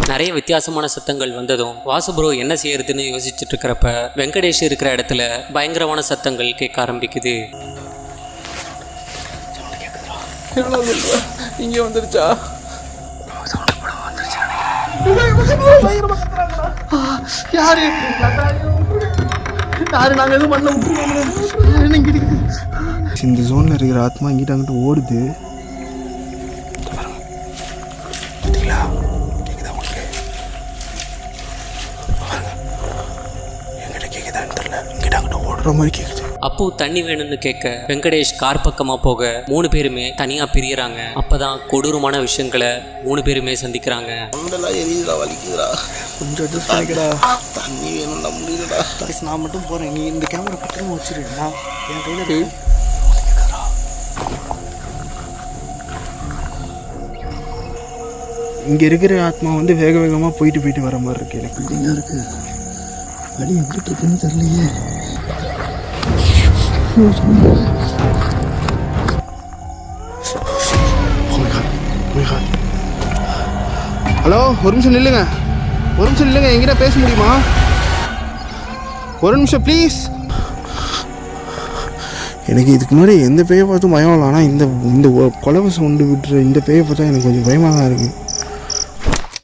நிறைய வித்தியாசமான சத்தங்கள் வந்ததும் வாசு ப்ரோ என்ன செய்யறதுன்னு யோசிச்சுட்டு இருக்கிறப்ப வெங்கடேஷ் இருக்கிற இடத்துல பயங்கரமான சத்தங்கள் கேட்க ஆரம்பிக்குது. இங்கே வந்துருச்சா? யாரு நாங்கள் எதுவும் பண்ண விட்டுருவோம். இந்த ஜோனில் இருக்கிற ஆத்மா இங்கிட்ட அங்கிட்ட ஓடுது. அப்போ தண்ணி வேணும்னு கேட்க வெங்கடேஷ் கார் பக்கமா போக 3 பேருமே தனியா பிரியறாங்க. அப்பதான் கொடூரமான விஷயங்களை 3 பேருமே சந்திக்கிறாங்க. தண்ணி வேணும்டா, முடியலடா. நான் மட்டும் போறேன், நீ இந்த கேமரா பத்திரமா வச்சிருக்கா என் கையில. இங்க இருக்கிற ஆத்மா வந்து வேக வேகமா போயிட்டு வர மாதிரி இருக்கு. எனக்கு இங்க இருக்கு வழி எப்படி இருக்குன்னு தெரியலையே. ஹலோ, ஒரு நிமிஷம் நில்லுங்க, என்கிட்ட பேச முடியுமா? ஒரு நிமிஷம் ப்ளீஸ். எனக்கு இதுக்கு முன்னாடி எந்த பேயை பார்த்தும் பயம் இல்லை, ஆனால் இந்த கொலவை சவுண்டு விட்டுற இந்த பேயை பார்த்தா எனக்கு கொஞ்சம் பயமாக தான் இருக்குது.